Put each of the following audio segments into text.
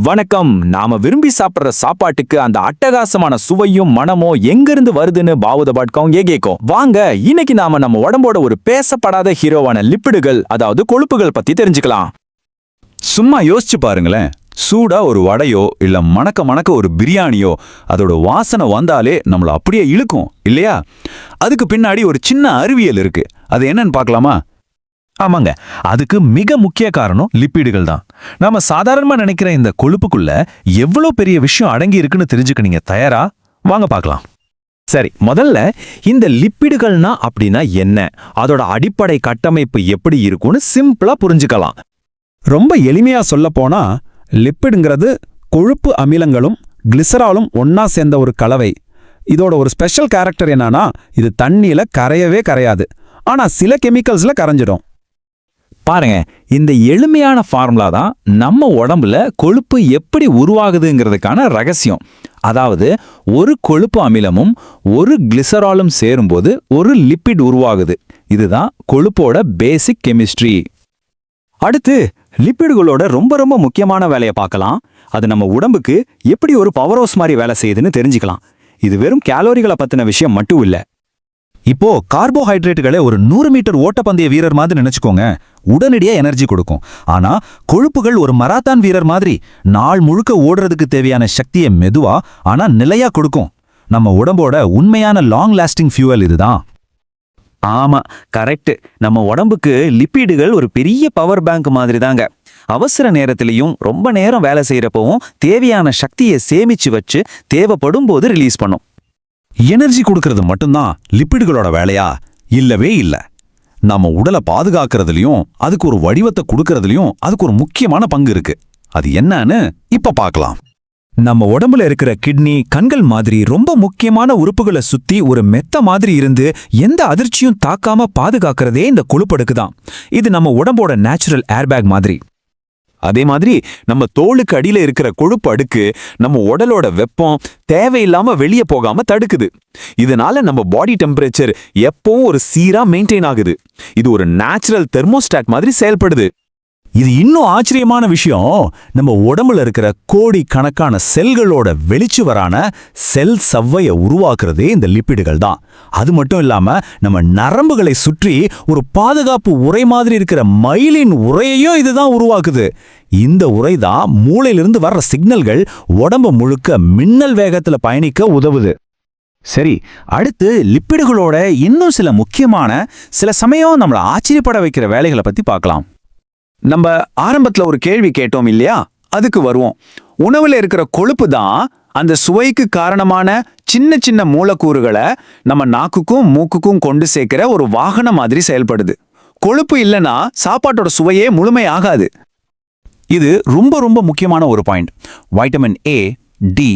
வணக்கம். நாம விரும்பி சாப்பிடுற சாப்பாட்டுக்கு அந்த அட்டகாசமான சுவையும் மனமும் எங்கிருந்து வருதுன்னு பாவுதபாட்கம் கேக்கும். வாங்க, இன்னைக்கு நாம நம்ம உடம்போட ஒரு பேசப்படாத ஹீரோவான லிப்பிடுகள், அதாவது கொழுப்புகள் பத்தி தெரிஞ்சுக்கலாம். சும்மா யோசிச்சு பாருங்களேன். சூடா ஒரு வடையோ இல்ல மணக்க மணக்க ஒரு பிரியாணியோ அதோட வாசனை வந்தாலே நம்மள அப்படியே இழுக்கும் இல்லையா? அதுக்கு பின்னாடி ஒரு சின்ன அறிவியல் இருக்கு. அது என்னன்னு பார்க்கலாமா? ஆமாங்க, அதுக்கு மிக முக்கிய காரணம் லிப்பிடுகள் தான். நாம சாதாரணமா நினைக்கிற இந்த கொழுப்புக்குள்ள எவ்வளவு பெரிய விஷயம் அடங்கி இருக்குன்னு தெரிஞ்சுக்க நீங்க தயாரா? வாங்க பார்க்கலாம். சரி, முதல்ல இந்த லிப்பிடுகள்னா அப்படின்னா என்ன, அதோட அடிப்படை கட்டமைப்பு எப்படி இருக்கும்னு சிம்பிளா புரிஞ்சுக்கலாம். ரொம்ப எளிமையா சொல்ல போனா, லிப்பிடுங்கிறது கொழுப்பு அமிலங்களும் கிளிசராலும் ஒன்னா சேர்ந்த ஒரு கலவை. இதோட ஒரு ஸ்பெஷல் கேரக்டர் என்னன்னா, இது தண்ணியில கரையவே கரையாது, ஆனா சில கெமிக்கல்ஸ்ல கரைஞ்சிடும். பாருங்க, இந்த எளிமையான ஃபார்முலா தான் நம்ம உடம்புல கொழுப்பு எப்படி உருவாகுதுங்கிறதுக்கான ரகசியம். அதாவது ஒரு கொழுப்பு அமிலமும் ஒரு கிளிசராலும் சேரும்போது ஒரு லிப்பிட் உருவாகுது. இதுதான் கொழுப்போட பேசிக் கெமிஸ்ட்ரி. அடுத்து லிப்பிடுகளோட ரொம்ப ரொம்ப முக்கியமான வேலையை பார்க்கலாம். அது நம்ம உடம்புக்கு எப்படி ஒரு பவர் ஹவுஸ் மாதிரி வேலை செய்யுதுன்னு தெரிஞ்சுக்கலாம். இது வெறும் கேலோரிகளை பத்தின விஷயம் மட்டும் இல்ல. இப்போ கார்போஹைட்ரேட்டுகளை ஒரு 100 மீட்டர் ஓட்டப்பந்தய வீரர் மாதிரி நினைச்சுக்கோங்க. உடனடியா எனர்ஜி கொடுக்கும். ஆனா கொழுப்புகள் ஒரு மராத்தான் வீரர் மாதிரி நாள் முழுக்க ஓடுறதுக்கு தேவையான சக்தியை மெதுவா ஆனா நிலையா கொடுக்கும். நம்ம உடம்போட உண்மையான லாங் லாஸ்டிங் ஃபியூவல் இதுதான். ஆமா, கரெக்ட். நம்ம உடம்புக்கு லிப்பிடுகள் ஒரு பெரிய பவர் பேங்க் மாதிரி தாங்க. அவசர நேரத்திலையும் ரொம்ப நேரம் வேலை செய்யறப்பவும் தேவையான சக்தியை சேமிச்சு வச்சு தேவைப்படும் போது ரிலீஸ் பண்ணும். எனர்ஜி கொடுக்கறது மட்டும்தான் லிப்பிடுகளோட வேலையா? இல்லவே இல்ல. நம்ம உடலை பாதுகாக்கிறதுலயும் அதுக்கு ஒரு வடிவத்தை கொடுக்கறதுலயும் அதுக்கு ஒரு முக்கியமான பங்கு இருக்கு. அது என்னன்னு இப்ப பார்க்கலாம். நம்ம உடம்புல இருக்கிற கிட்னி, கண்கள் மாதிரி ரொம்ப முக்கியமான உறுப்புகளை சுத்தி ஒரு மெத்த மாதிரி இருந்து எந்த அதிர்ச்சியும் தாக்காம பாதுகாக்கிறதே இந்த கொழுப்படுக்கு தான். இது நம்ம உடம்போட நேச்சுரல் ஏர்பேக் மாதிரி. அதே மாதிரி நம்ம தோலுக்கு அடியில இருக்கிற கொழுப்பு அடுக்கு நம்ம உடலோட வெப்பம் தேவையில்லாம வெளியே போகாம தடுக்குது. இதனால நம்ம பாடி டெம்பரேச்சர் எப்பவும் ஒரு சீரா மெயின்டைன் ஆகுது. இது ஒரு நேச்சுரல் தெர்மோஸ்டாட் மாதிரி செயல்படுது. இது இன்னும் ஆச்சரியமான விஷயம். நம்ம உடம்புல இருக்கிற கோடி கணக்கான செல்களோட வெளிச்சுவரான செல் சவ்வையை உருவாக்குறதே இந்த லிப்பிடுகள் தான். அது மட்டும் இல்லாம நம்ம நரம்புகளை சுற்றி ஒரு பாதுகாப்பு உறை மாதிரி இருக்கிற மைலின் உறையையும் இதுதான் உருவாக்குது. இந்த உறை தான் மூளையிலிருந்து வர்ற சிக்னல்கள் உடம்பு முழுக்க மின்னல் வேகத்துல பயணிக்க உதவுது. சரி, அடுத்து லிப்பிடுகளோட இன்னும் சில முக்கியமான, சில சமயம் நம்மளை ஆச்சரியப்பட வைக்கிற வேலைகளை பத்தி பார்க்கலாம். நம்ம ஆரம்பத்துல ஒரு கேள்வி கேட்டோம் இல்லையா? அதுக்கு வருவோம். உணவுல இருக்கிற கொழுப்பு தான் அந்த சுவைக்கு காரணமான சின்ன சின்ன மூலக்கூறுகளை நம்ம நாக்குக்கும் மூக்குக்கும் கொண்டு சேர்க்கிற ஒரு வாகனம் மாதிரி செயல்படுது. கொழுப்பு இல்லைன்னா சாப்பாட்டோட சுவையே முழுமையாகாது. இது ரொம்ப ரொம்ப முக்கியமான ஒரு பாயிண்ட். வைட்டமின் ஏ, டி,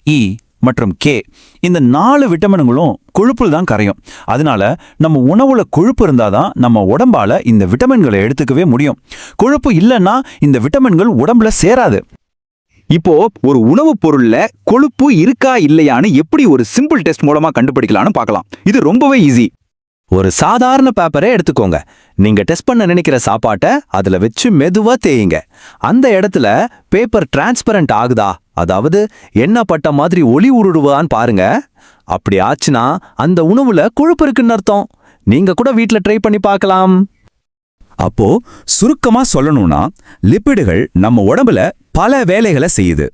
இ மற்றும் கே, இந்த 4 விட்டமின்களும் கொழுப்புல தான் கரையும். அதனால நம்ம உணவுல கொழுப்பு இருந்தாதான் நம்ம உடம்பால இந்த விட்டமின்களை எடுத்துக்கவே முடியும். கொழுப்பு இல்லைன்னா இந்த விட்டமின்கள் உடம்புல சேராது. இப்போ ஒரு உணவுப் பொருள்ல கொழுப்பு இருக்கா இல்லையான்னு எப்படி ஒரு சிம்பிள் டெஸ்ட் மூலமா கண்டுபிடிக்கலாம்னு பார்க்கலாம். இது ரொம்பவே ஈஸி. ஒரு சாதாரண பேப்பரை எடுத்துக்கோங்க. நீங்க டெஸ்ட் பண்ண நினைக்கிற சாப்பாட்டை அதுல வச்சு மெதுவா தேயுங்க. அந்த இடத்துல பேப்பர் டிரான்ஸ்பரண்ட் ஆகுதா, அதாவது எண்ணெய் பட்ட மாதிரி ஒளி உருடுவான்னு பாருங்க. அப்படி ஆச்சுன்னா அந்த உணவுல கொழுப்பு இருக்குன்னு அர்த்தம். நீங்க கூட வீட்ல ட்ரை பண்ணி பார்க்கலாம். அப்போ சுருக்கமா சொல்லணும்னா, லிப்பிடுகள் நம்ம உடம்புல பல வேலைகளை செய்யுது.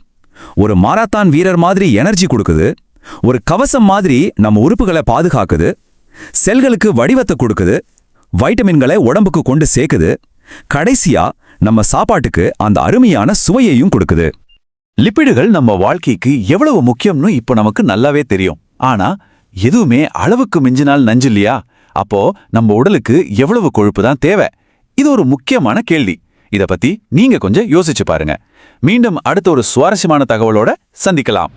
ஒரு மாரத்தான் வீரர் மாதிரி எனர்ஜி கொடுக்குது, ஒரு கவசம் மாதிரி நம்ம உறுப்புகளை பாதுகாக்குது, செல்களுக்கு வடிவத்தை கொடுக்குது, வைட்டமின்களை உடம்புக்கு கொண்டு சேர்க்குது, கடைசியா நம்ம சாப்பாட்டுக்கு அந்த அருமையான சுவையையும் கொடுக்குது. லிப்பிடுகள் நம்ம வாழ்க்கைக்கு எவ்வளவு முக்கியம்னு இப்போ நமக்கு நல்லாவே தெரியும். ஆனா எதுவுமே அளவுக்கு மிஞ்சினால் நஞ்சு இல்லையா? அப்போ நம்ம உடலுக்கு எவ்வளவு கொழுப்பு தான் தேவை? இது ஒரு முக்கியமான கேள்வி. இத பத்தி நீங்க கொஞ்சம் யோசிச்சு பாருங்க. மீண்டும் அடுத்த ஒரு சுவாரஸ்யமான தகவலோட சந்திக்கலாம்.